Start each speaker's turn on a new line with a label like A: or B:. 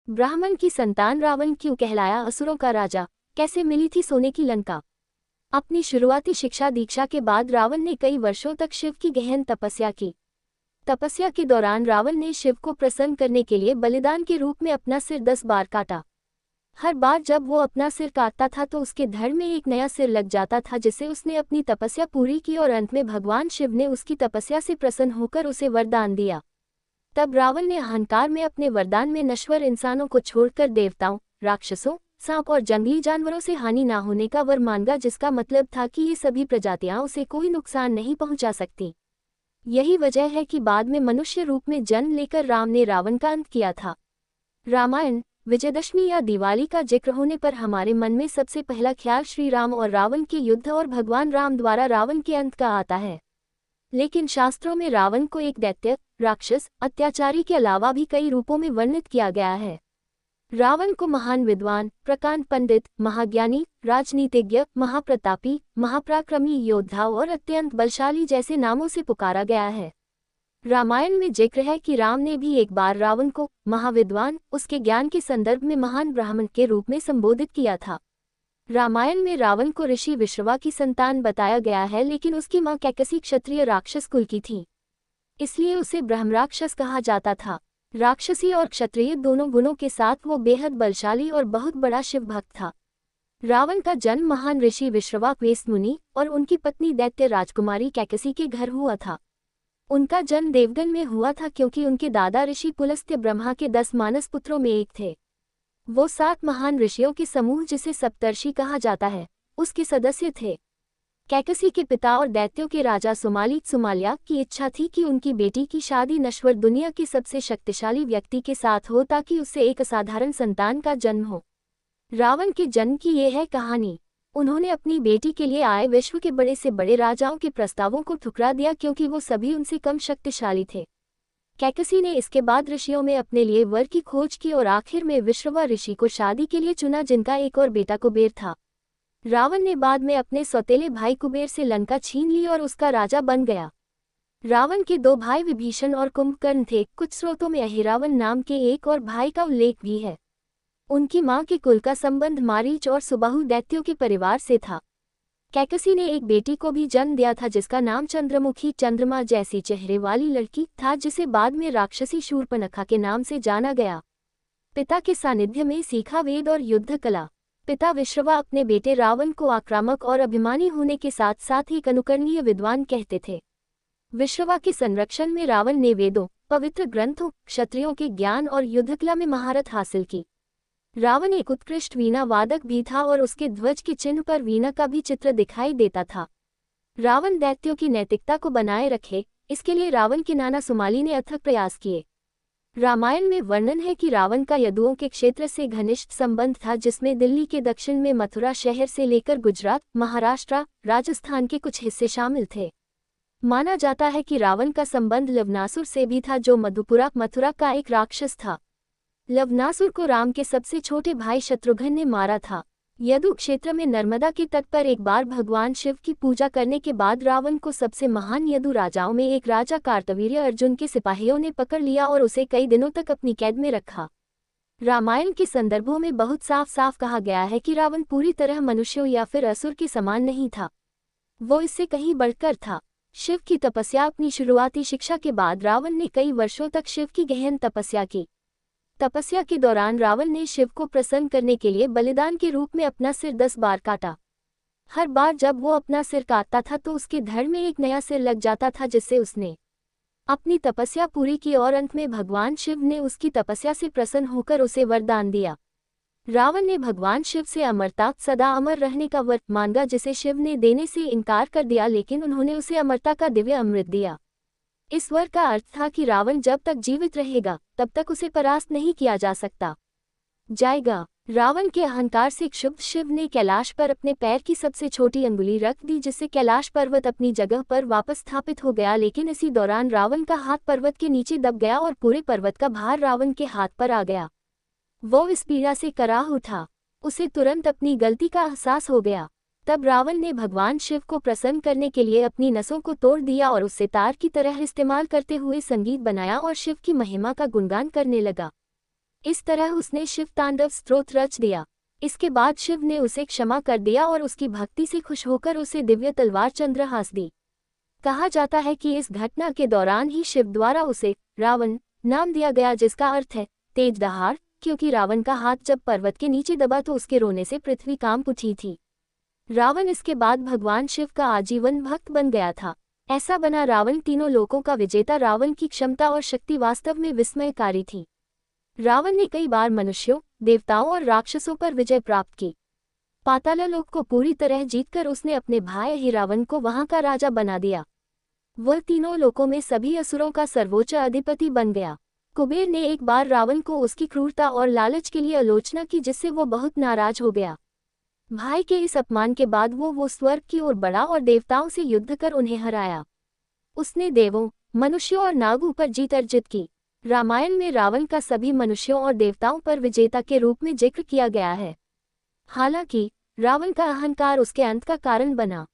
A: ब्राह्मण की संतान रावण क्यों कहलाया असुरों का राजा, कैसे मिली थी सोने की लंका। अपनी शुरुआती शिक्षा दीक्षा के बाद रावण ने कई वर्षों तक शिव की गहन तपस्या की। तपस्या के दौरान रावण ने शिव को प्रसन्न करने के लिए बलिदान के रूप में अपना सिर 10 बार काटा। हर बार जब वो अपना सिर काटता था तो उसके धड़ में एक नया सिर लग जाता था, जिससे उसने अपनी तपस्या पूरी की और अंत में भगवान शिव ने उसकी तपस्या से प्रसन्न होकर उसे वरदान दिया। तब रावण ने अहंकार में अपने वरदान में नश्वर इंसानों को छोड़कर देवताओं, राक्षसों, सांप और जंगली जानवरों से हानि ना होने का वर मांगा, जिसका मतलब था कि ये सभी प्रजातियां उसे कोई नुकसान नहीं पहुंचा सकती। यही वजह है कि बाद में मनुष्य रूप में जन्म लेकर राम ने रावण का अंत किया था। रामायण, विजयदशमी या दिवाली का जिक्र होने पर हमारे मन में सबसे पहला ख्याल श्री राम और रावण के युद्ध और भगवान राम द्वारा रावण के अंत का आता है। लेकिन शास्त्रों में रावण को एक दैत्य, राक्षस, अत्याचारी के अलावा भी कई रूपों में वर्णित किया गया है। रावण को महान विद्वान, प्रकांड पंडित, महाज्ञानी, राजनीतिज्ञ, महाप्रतापी, महापराक्रमी योद्धा और अत्यंत बलशाली जैसे नामों से पुकारा गया है। रामायण में जिक्र है कि राम ने भी एक बार रावण को महाविद्वान, उसके ज्ञान के संदर्भ में महान ब्राह्मण के रूप में संबोधित किया था। रामायण में रावण को ऋषि विश्रवा की संतान बताया गया है, लेकिन उसकी मां कैकसी क्षत्रिय राक्षस कुल की थी, इसलिए उसे ब्रह्मराक्षस कहा जाता था। राक्षसी और क्षत्रिय दोनों गुणों के साथ वो बेहद बलशाली और बहुत बड़ा शिव भक्त था। रावण का जन्म महान ऋषि विश्रवा वेद मुनि और उनकी पत्नी दैत्य राजकुमारी कैकसी के घर हुआ था। उनका जन्म देवगन में हुआ था क्योंकि उनके दादा ऋषि पुलस्त्य ब्रह्मा के 10 मानस पुत्रों में एक थे। वो 7 महान ऋषियों के समूह, जिसे सप्तर्षि कहा जाता है, उसके सदस्य थे। कैकसी के पिता और दैत्यों के राजा सुमालिया की इच्छा थी कि उनकी बेटी की शादी नश्वर दुनिया के सबसे शक्तिशाली व्यक्ति के साथ हो, ताकि उससे एक असाधारण संतान का जन्म हो। रावण के जन्म की ये है कहानी। उन्होंने अपनी बेटी के लिए आए विश्व के बड़े से बड़े राजाओं के प्रस्तावों को ठुकरा दिया, क्योंकि वो सभी उनसे कम शक्तिशाली थे। कैकसी ने इसके बाद ऋषियों में अपने लिए वर की खोज की और आखिर में विश्रवा ऋषि को शादी के लिए चुना, जिनका एक और बेटा कुबेर था। रावण ने बाद में अपने सौतेले भाई कुबेर से लंका छीन ली और उसका राजा बन गया। रावण के 2 भाई विभीषण और कुंभकर्ण थे। कुछ स्रोतों में अहिरावण नाम के एक और भाई का उल्लेख भी है। उनकी मां के कुल का संबंध मारीच और सुबाहु दैत्यों के परिवार से था। कैकसी ने एक बेटी को भी जन्म दिया था, जिसका नाम चंद्रमुखी, चंद्रमा जैसी चेहरे वाली लड़की था, जिसे बाद में राक्षसी शूर्पणखा के नाम से जाना गया। पिता के सानिध्य में सीखा वेद और युद्ध कला। पिता विश्रवा अपने बेटे रावण को आक्रामक और अभिमानी होने के साथ साथ एक अनुकरणीय विद्वान कहते थे। विश्रवा के संरक्षण में रावण ने वेदों, पवित्र ग्रंथों, क्षत्रियों के ज्ञान और युद्धकला में महारत हासिल की। रावण एक उत्कृष्ट वीणा वादक भी था और उसके ध्वज के चिन्ह पर वीणा का भी चित्र दिखाई देता था। रावण दैत्यों की नैतिकता को बनाए रखे, इसके लिए रावण के नाना सुमाली ने अथक प्रयास किए। रामायण में वर्णन है कि रावण का यदुओं के क्षेत्र से घनिष्ठ संबंध था, जिसमें दिल्ली के दक्षिण में मथुरा शहर से लेकर गुजरात, महाराष्ट्र, राजस्थान के कुछ हिस्से शामिल थे। माना जाता है कि रावण का संबंध लवनासुर से भी था, जो मथुरा का एक राक्षस था। लवनासुर को राम के सबसे छोटे भाई शत्रुघ्न ने मारा था। यदु क्षेत्र में नर्मदा के तट पर एक बार भगवान शिव की पूजा करने के बाद रावण को सबसे महान यदु राजाओं में एक राजा कार्तवीर्य अर्जुन के सिपाहियों ने पकड़ लिया और उसे कई दिनों तक अपनी कैद में रखा। रामायण के संदर्भों में बहुत साफ साफ कहा गया है कि रावण पूरी तरह मनुष्यों या फिर असुर के समान नहीं था, वो इससे कहीं बढ़कर था। शिव की तपस्या। अपनी शुरुआती शिक्षा के बाद रावण ने कई वर्षों तक शिव की गहन तपस्या की। तपस्या के दौरान रावण ने शिव को प्रसन्न करने के लिए बलिदान के रूप में अपना सिर 10 बार काटा। हर बार जब वो अपना सिर काटता था तो उसके धड़ में एक नया सिर लग जाता था, जिससे उसने अपनी तपस्या पूरी की और अंत में भगवान शिव ने उसकी तपस्या से प्रसन्न होकर उसे वरदान दिया। रावण ने भगवान शिव से अमरता, सदा अमर रहने का वर मांगा, जिसे शिव ने देने से इनकार कर दिया, लेकिन उन्होंने उसे अमरता का दिव्य अमृत दिया। इस वर का अर्थ था कि रावण जब तक जीवित रहेगा तब तक उसे परास्त नहीं किया जा सकता जाएगा। रावण के अहंकार से क्षुब्ध शिव ने कैलाश पर अपने पैर की सबसे छोटी अंगुली रख दी, जिससे कैलाश पर्वत अपनी जगह पर वापस स्थापित हो गया। लेकिन इसी दौरान रावण का हाथ पर्वत के नीचे दब गया और पूरे पर्वत का भार रावण के हाथ पर आ गया। वो इस पीड़ा से कराह उठा। उसे तुरंत अपनी गलती का एहसास हो गया। तब रावण ने भगवान शिव को प्रसन्न करने के लिए अपनी नसों को तोड़ दिया और उससे तार की तरह इस्तेमाल करते हुए संगीत बनाया और शिव की महिमा का गुणगान करने लगा। इस तरह उसने शिव तांडव स्तोत्र रच दिया। इसके बाद शिव ने उसे क्षमा कर दिया और उसकी भक्ति से खुश होकर उसे दिव्य तलवार चंद्रहास दी। कहा जाता है कि इस घटना के दौरान ही शिव द्वारा उसे रावण नाम दिया गया, जिसका अर्थ है तेज दहाड़, क्योंकि रावण का हाथ जब पर्वत के नीचे दबा तो उसके रोने से पृथ्वी कांप उठी थी। रावण इसके बाद भगवान शिव का आजीवन भक्त बन गया था। ऐसा बना रावण तीनों लोकों का विजेता। रावण की क्षमता और शक्ति वास्तव में विस्मयकारी थी। रावण ने कई बार मनुष्यों, देवताओं और राक्षसों पर विजय प्राप्त की। पाताललोक को पूरी तरह जीतकर उसने अपने भाई हिरावन को वहां का राजा बना दिया। वह तीनों लोकों में सभी असुरों का सर्वोच्च अधिपति बन गया। कुबेर ने एक बार रावण को उसकी क्रूरता और लालच के लिए आलोचना की, जिससे वो बहुत नाराज हो गया। भाई के इस अपमान के बाद वो स्वर्ग की ओर बढ़ा और देवताओं से युद्ध कर उन्हें हराया। उसने देवों, मनुष्यों और नागों पर जीत अर्जित की। रामायण में रावण का सभी मनुष्यों और देवताओं पर विजेता के रूप में जिक्र किया गया है। हालांकि रावण का अहंकार उसके अंत का कारण बना।